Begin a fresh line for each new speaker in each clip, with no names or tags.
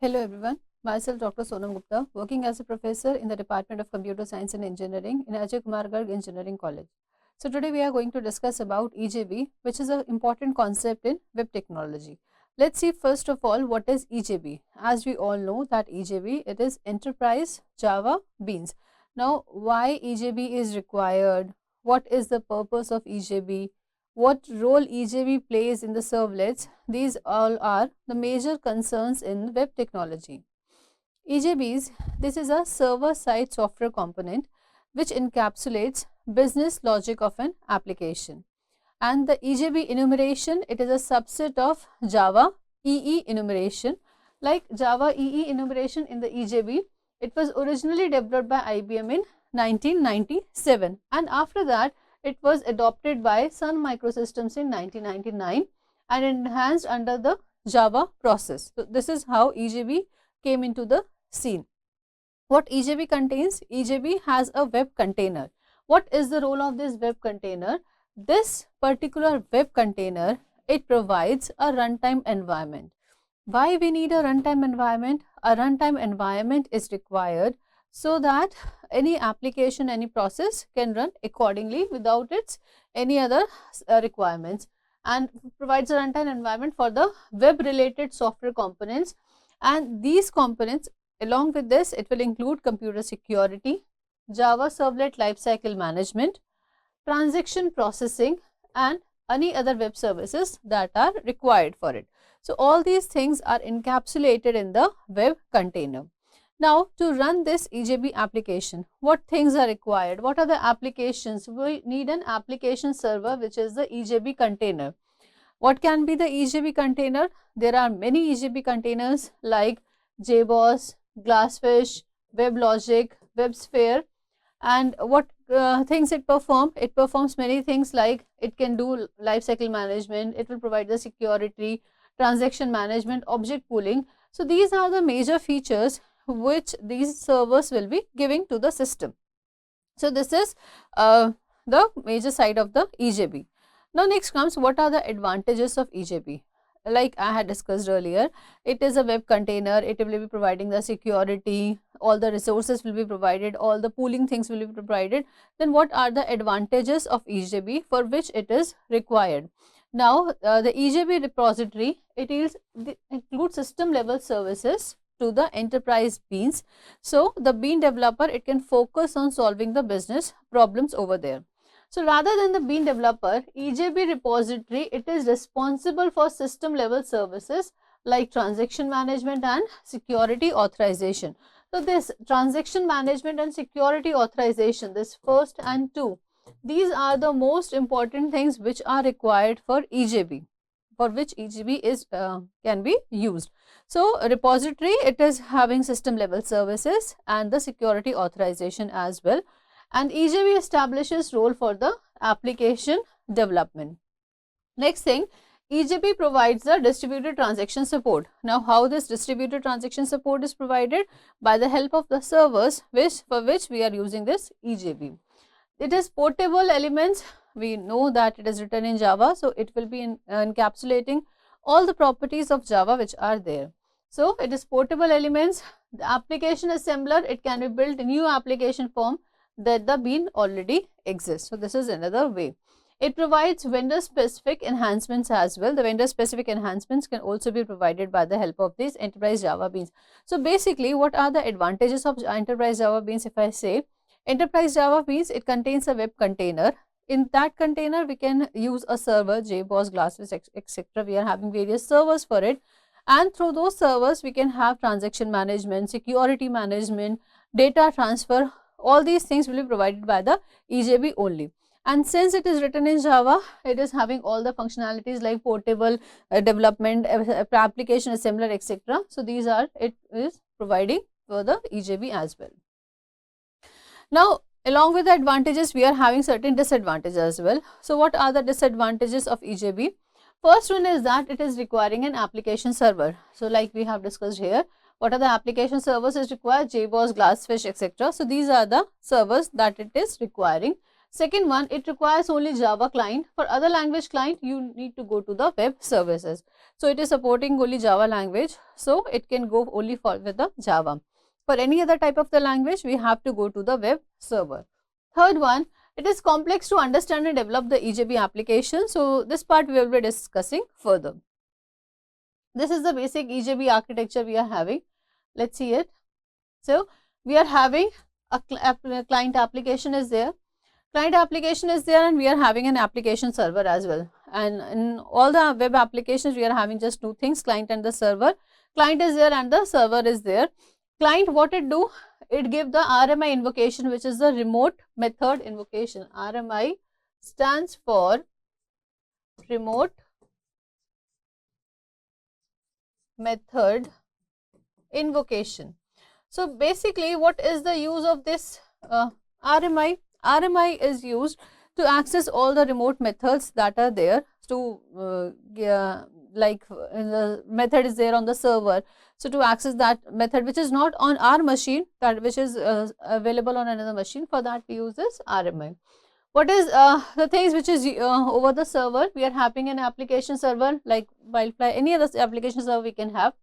Hello everyone, myself Dr. Sonam Gupta, working as a professor in the Department of Computer Science and Engineering in Ajay Kumar Garg Engineering College. So today we are going to discuss about EJB, which is an important concept in web technology. Let's see first of all what is EJB. As we all know that EJB, it is Enterprise Java Beans. Now why EJB is required? What is the purpose of EJB? What role EJB plays in the servlets? These all are the major concerns in web technology. EJBs, this is a server-side software component which encapsulates business logic of an application. And the EJB enumeration, it is a subset of Java EE enumeration. Like Java EE enumeration in the EJB, it was originally developed by IBM in 1997, and after that it was adopted by Sun Microsystems in 1999 and enhanced under the Java process. So this is how EJB came into the scene. What EJB contains? EJB has a web container. What is the role of this web container? This particular web container, it provides a runtime environment. Why we need a runtime environment? A runtime environment is required so that any application, any process can run accordingly without its any other requirements, and provides a runtime environment for the web related software components. And these components, along with this, it will include computer security, Java Servlet Lifecycle Management, transaction processing, and any other web services that are required for it. So all these things are encapsulated in the web container. Now, to run this EJB application, what things are required? What are the applications? We need an application server, which is the EJB container. What can be the EJB container? There are many EJB containers like JBoss, Glassfish, WebLogic, WebSphere. And what things it performs? It performs many things, like it can do lifecycle management, it will provide the security, transaction management, object pooling. So these are the major features which these servers will be giving to the system. So this is the major side of the EJB. Now next comes, what are the advantages of EJB? Like I had discussed earlier, it is a web container, it will be providing the security, all the resources will be provided, all the pooling things will be provided. Then what are the advantages of EJB for which it is required? Now the EJB repository, it includes system level services to the enterprise beans. So the bean developer, it can focus on solving the business problems over there. So rather than the bean developer, EJB repository, it is responsible for system level services like transaction management and security authorization. So this transaction management and security authorization, this first and two, these are the most important things which are required for EJB, for which EJB is can be used. So repository, it is having system level services and the security authorization as well. And EJB establishes role for the application development. Next thing, EJB provides the distributed transaction support. Now how this distributed transaction support is provided? By the help of the servers for which we are using this EJB. It is portable elements. We know that it is written in Java, so it will be encapsulating all the properties of Java which are there. So it is portable elements. The application assembler, it can be built in new application form that the bean already exists. So this is another way. It provides vendor specific enhancements as well. The vendor specific enhancements can also be provided by the help of these enterprise Java beans. So basically, what are the advantages of enterprise Java beans? If I say enterprise Java beans, it contains a web container. In that container, we can use a server, JBoss, Glassfish, etc. We are having various servers for it, and through those servers, we can have transaction management, security management, data transfer. All these things will be provided by the EJB only. And since it is written in Java, it is having all the functionalities like portable development, application assembler, etc. So these are, it is providing for the EJB as well. Now along with the advantages, we are having certain disadvantages as well. So what are the disadvantages of EJB? First one is that it is requiring an application server. So like we have discussed here, what are the application servers is required? JBoss, Glassfish, etc. So these are the servers that it is requiring. Second one, it requires only Java client. For other language client, you need to go to the web services. So it is supporting only Java language, so it can go only for with the Java. For any other type of the language, we have to go to the web server. Third one, it is complex to understand and develop the EJB application. So this part we will be discussing further. This is the basic EJB architecture we are having. Let's see it. So we are having a client application is there. Client application is there, and we are having an application server as well. And in all the web applications, we are having just two things, client and the server. Client is there and the server is there. Client, what it do? It give the RMI invocation, which is the remote method invocation. RMI stands for remote method invocation. So basically, what is the use of this RMI? RMI is used to access all the remote methods that are there. To like the method is there on the server. So to access that method which is not on our machine, that which is available on another machine, for that we use this RMI. What is the things which is over the server? We are having an application server like Wildfly, any other application server we can have.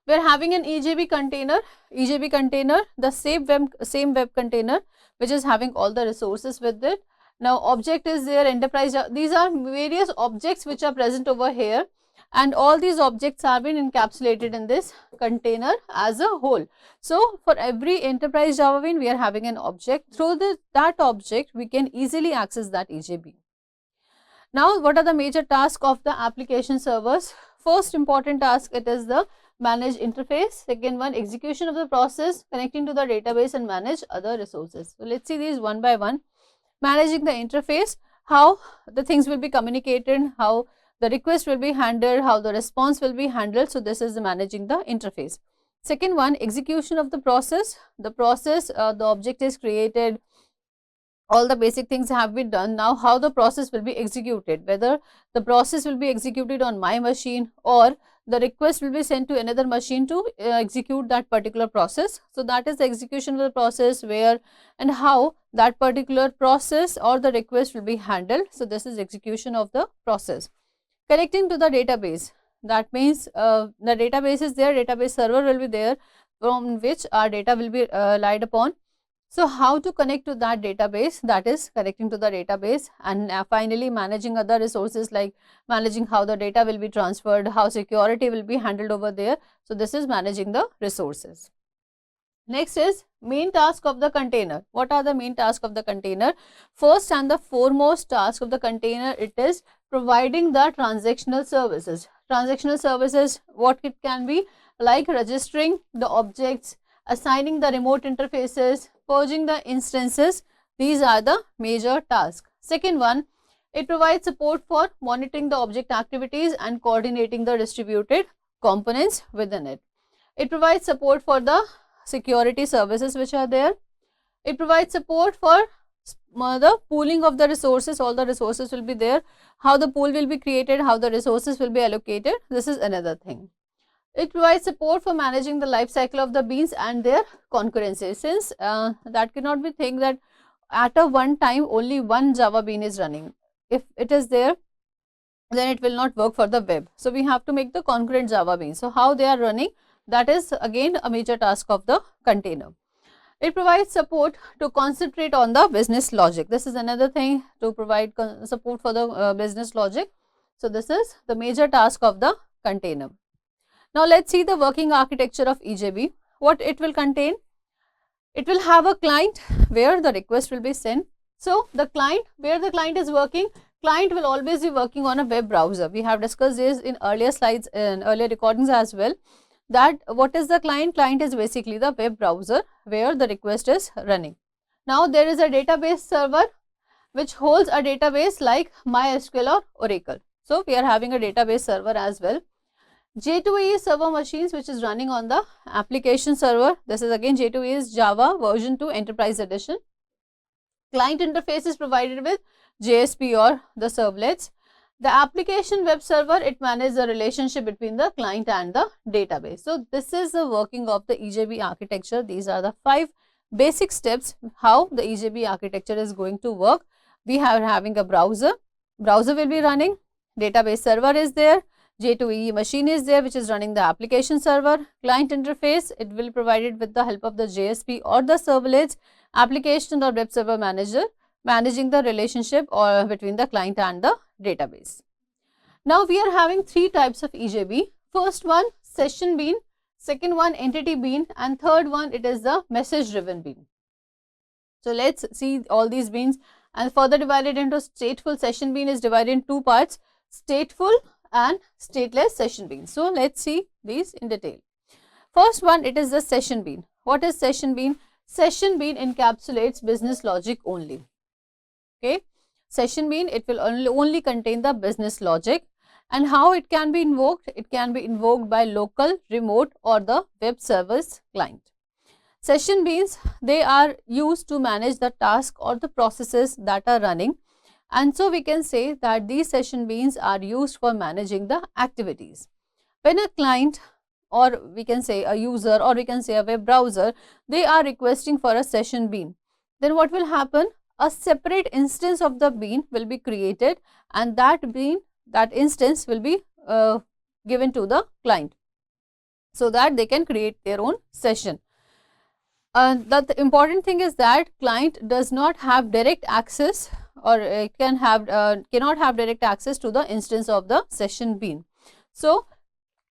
We are having an EJB container, the same web container which is having all the resources with it. Now object is there, enterprise, these are various objects which are present over here, and all these objects have been encapsulated in this container as a whole. So for every enterprise Java Bean, we are having an object. Through that object, we can easily access that EJB. Now, what are the major tasks of the application servers? First important task, it is the manage interface. Second one, execution of the process, connecting to the database and manage other resources. So let's see these one by one. Managing the interface, how the things will be communicated, how the request will be handled, how the response will be handled. So this is the managing the interface. Second one, execution of the process. The process, the object is created, all the basic things have been done. Now how the process will be executed, whether the process will be executed on my machine or the request will be sent to another machine to execute that particular process. So that is the execution of the process, where and how that particular process or the request will be handled. So this is execution of the process. Connecting to the database, that means the database is there, database server will be there from which our data will be relied upon. So how to connect to that database, that is connecting to the database, and finally managing other resources like managing how the data will be transferred, how security will be handled over there. So this is managing the resources. Next is main task of the container. What are the main tasks of the container? First and the foremost task of the container, it is providing the transactional services. Transactional services, what it can be, like registering the objects, assigning the remote interfaces, purging the instances. These are the major tasks. Second one, it provides support for monitoring the object activities and coordinating the distributed components within it. It provides support for the security services which are there. It provides support for the pooling of the resources. All the resources will be there. How the pool will be created, how the resources will be allocated. This is another thing. It provides support for managing the life cycle of the beans and their concurrency. Since that cannot be think that at a one time only one Java bean is running. If it is there, then it will not work for the web. So we have to make the concurrent Java beans. So how they are running, that is again a major task of the container. It provides support to concentrate on the business logic. This is another thing, to provide support for the business logic. So this is the major task of the container. Now let's see the working architecture of EJB. What it will contain? It will have a client where the request will be sent. So the client, where the client is working, client will always be working on a web browser. We have discussed this in earlier slides and earlier recordings as well, that what is the client? Client is basically the web browser where the request is running. Now there is a database server which holds a database like MySQL or Oracle. So we are having a database server as well. J2EE server machines which is running on the application server. This is again J2EE is Java version 2 Enterprise Edition. Client interface is provided with JSP or the servlets. The application web server, it manages the relationship between the client and the database. So this is the working of the EJB architecture. These are the 5 basic steps how the EJB architecture is going to work. We are having a browser will be running, database server is there, J2EE machine is there which is running the application server, client interface, it will be provided with the help of the JSP or the servlets, application or web server manager managing the relationship or between the client and the database. Now we are having three types of EJB. First one, session bean, second one, entity bean, and third one, it is the message driven bean. So let's see all these beans, and further divided into stateful. Session bean is divided in two parts, stateful and stateless session bean. So let's see these in detail. First one, it is the session bean. What is session bean? Session bean encapsulates business logic only. Okay, session bean, it will only contain the business logic. And how it can be invoked? It can be invoked by local, remote or the web service client. Session beans, they are used to manage the task or the processes that are running, and so we can say that these session beans are used for managing the activities. When a client, or we can say a user, or we can say a web browser, they are requesting for a session bean, then what will happen? A separate instance of the bean will be created, and that bean, that instance will be given to the client so that they can create their own session. The important thing is that client does not have direct access, or it cannot have direct access to the instance of the session bean. So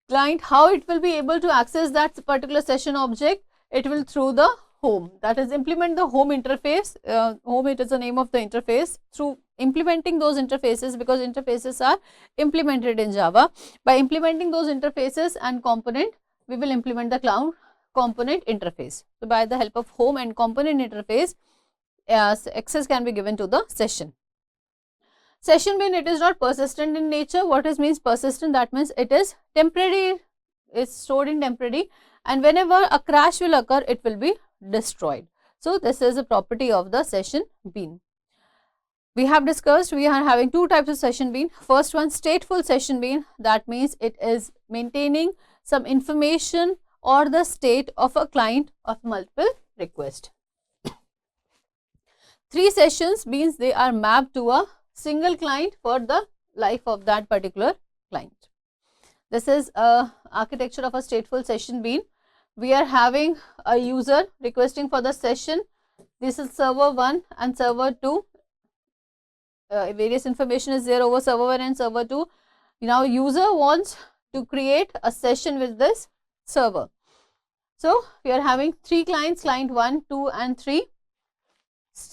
client, how it will be able to access that particular session object? It will through the home, that is implement the home interface. Home, it is the name of the interface. Through implementing those interfaces, because interfaces are implemented in Java, by implementing those interfaces and component, we will implement the cloud component interface. So by the help of home and component interface, access can be given to the session. Session bean, it is not persistent in nature. What is means persistent? That means it is temporary, is stored in temporary, and whenever a crash will occur, it will be destroyed. So this is a property of the session bean. We have discussed, we are having two types of session bean. First one, stateful session bean, that means it is maintaining some information or the state of a client of multiple requests. Three sessions means they are mapped to a single client for the life of that particular client. This is a architecture of a stateful session bean. We are having a user requesting for the session. This is server 1 and server 2. Various information is there over server 1 and server 2. Now user wants to create a session with this server. So we are having three clients, client 1, 2 and 3.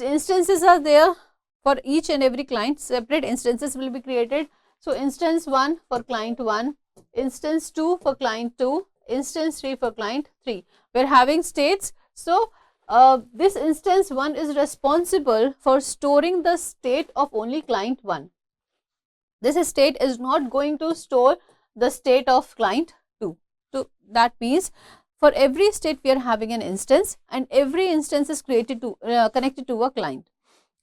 Instances are there for each and every client. Separate instances will be created. So instance 1 for client 1, instance 2 for client 2, instance 3 for client 3. We are having states. So this instance 1 is responsible for storing the state of only client 1. This state is not going to store the state of client 2. So that means for every state we are having an instance, and every instance is created to connected to a client.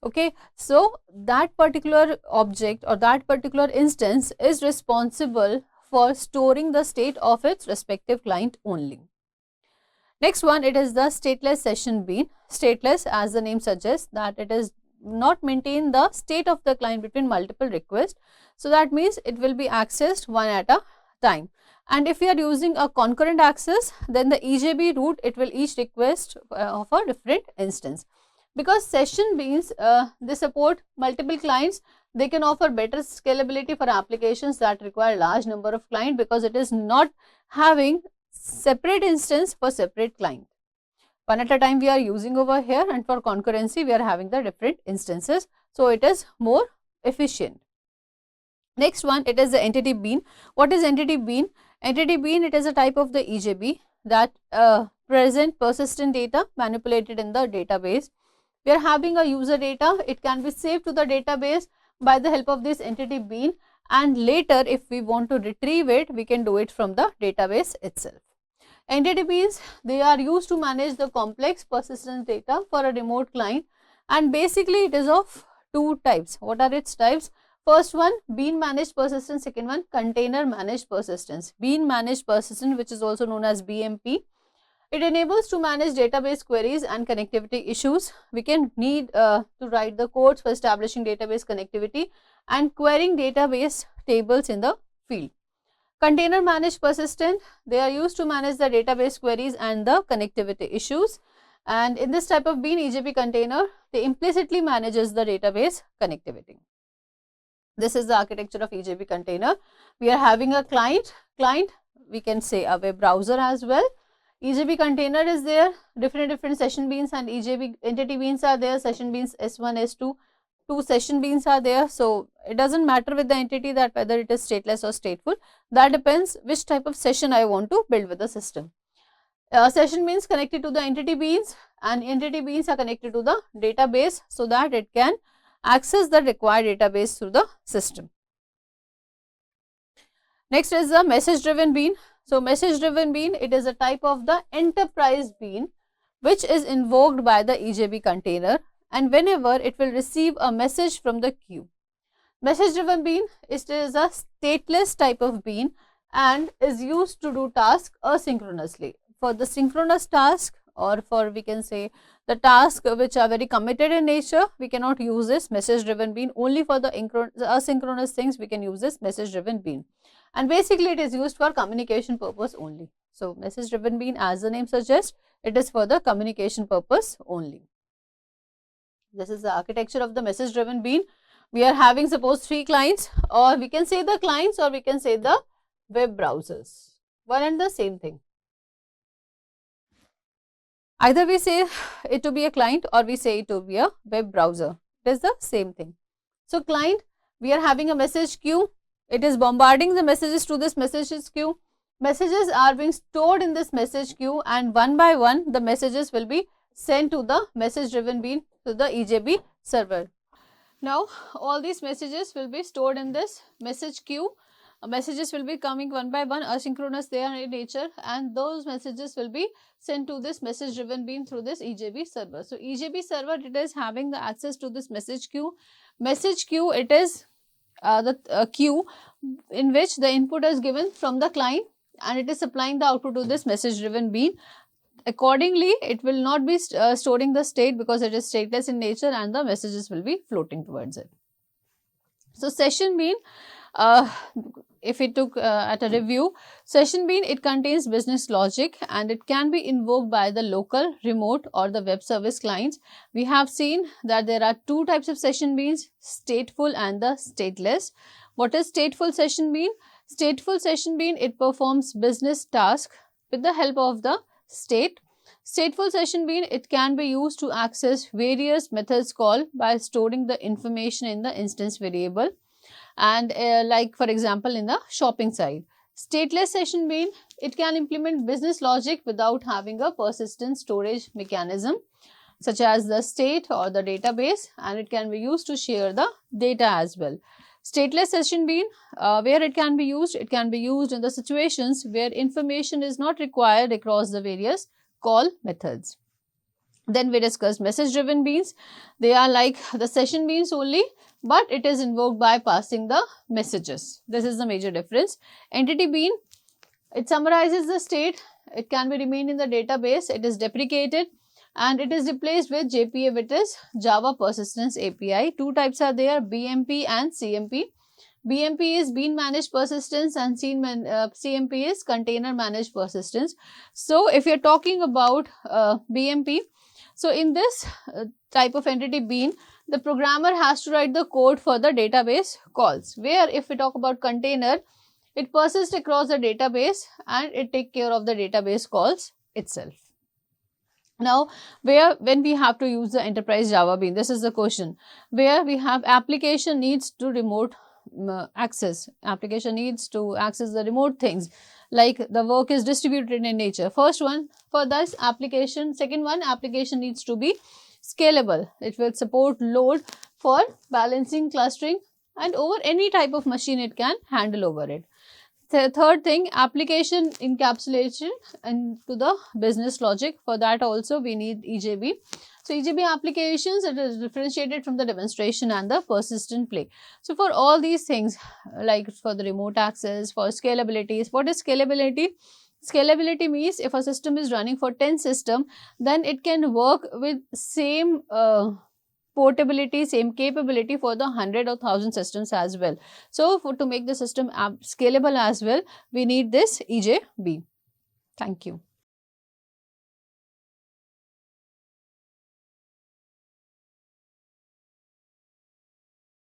Okay, so that particular object or that particular instance is responsible for storing the state of its respective client only. Next one, it is the stateless session bean. Stateless, as the name suggests, that it is not maintain the state of the client between multiple requests. So that means it will be accessed one at a time. And if we are using a concurrent access, then the EJB route, it will each request of a different instance. Because session beans, they support multiple clients, they can offer better scalability for applications that require large number of clients, because it is not having separate instance for separate client. One at a time we are using over here, and for concurrency we are having the different instances. So it is more efficient. Next one, it is the entity bean. What is entity bean? Entity bean, it is a type of the EJB that present persistent data manipulated in the database. We are having a user data, it can be saved to the database by the help of this entity bean, and later if we want to retrieve it, we can do it from the database itself. Entity beans, they are used to manage the complex persistent data for a remote client, and basically it is of two types. What are its types? First one, bean managed persistence. Second one, container managed persistence. Bean managed persistence, which is also known as BMP. It enables to manage database queries and connectivity issues. We can need to write the codes for establishing database connectivity and querying database tables in the field. Container managed persistent, they are used to manage the database queries and the connectivity issues. And in this type of bean, EJB container, they implicitly manages the database connectivity. This is the architecture of EJB container. We are having a client, we can say a web browser as well. EJB container is there, different session beans and EJB entity beans are there, session beans S1, S2, two session beans are there. So it doesn't matter with the entity that whether it is stateless or stateful, that depends which type of session I want to build with the system. Session beans connected to the entity beans and entity beans are connected to the database so that it can access the required database through the system. Next is the message driven bean. So message driven bean, it is a type of the enterprise bean which is invoked by the EJB container, and whenever it will receive a message from the queue. Message driven bean, it is a stateless type of bean and is used to do tasks asynchronously. For the synchronous task, or for we can say the tasks which are very committed in nature, we cannot use this message driven bean. Only for the asynchronous things we can use this message driven bean, and basically it is used for communication purpose only. So message driven bean, as the name suggests, it is for the communication purpose only. This is the architecture of the message driven bean. We are having suppose 3 clients, or we can say the clients, or we can say the web browsers, one and the same thing. Either we say it to be a client or we say it to be a web browser. It is the same thing. So client, we are having a message queue. It is bombarding the messages to this messages queue. Messages are being stored in this message queue, and one by one the messages will be sent to the message driven bean, to the EJB server. Now all these messages will be stored in this message queue. Messages will be coming one by one, asynchronous they are in nature, and those messages will be sent to this message driven bean through this EJB server. So EJB server, it is having the access to this message queue. Message queue, it is the queue in which the input is given from the client and it is supplying the output to this message driven bean. Accordingly, it will not be storing the state because it is stateless in nature, and the messages will be floating towards it. So session bean, if we took at a review, session bean, it contains business logic and it can be invoked by the local, remote or the web service clients. We have seen that there are 2 types of session beans, stateful and the stateless. What is stateful session bean? Stateful session bean, it performs business task with the help of the state. Stateful session bean, it can be used to access various methods call by storing the information in the instance variable, and like for example in the shopping side. Stateless session bean, it can implement business logic without having a persistent storage mechanism such as the state or the database, and it can be used to share the data as well. Stateless session bean, where it can be used in the situations where information is not required across the various call methods. Then we discussed message driven beans. They are like the session beans only, but it is invoked by passing the messages. This is the major difference. Entity bean, it summarizes the state, it can be remained in the database, it is deprecated and it is replaced with JPA, which is Java Persistence API. 2 types are there, BMP and CMP. BMP is bean managed persistence and CMP is container managed persistence. So if you are talking about BMP, so in this type of entity bean, the programmer has to write the code for the database calls, where if we talk about container, it persists across the database and it takes care of the database calls itself. Now, when we have to use the enterprise Java bean, this is the question, where we have application needs to remote access, application needs to access the remote things, like the work is distributed in nature. First one, for this application, second one, application needs to be scalable. It will support load for balancing, clustering, and over any type of machine it can handle over it. The third thing, application encapsulation into the business logic. For that also we need EJB. So EJB applications, it is differentiated from the demonstration and the persistent play. So for all these things, like for the remote access, for scalability, what is scalability? Scalability means if a system is running for 10 system, then it can work with same portability, same capability for the 100 or 1000 systems as well. So to make the system scalable as well, we need this EJB. Thank you.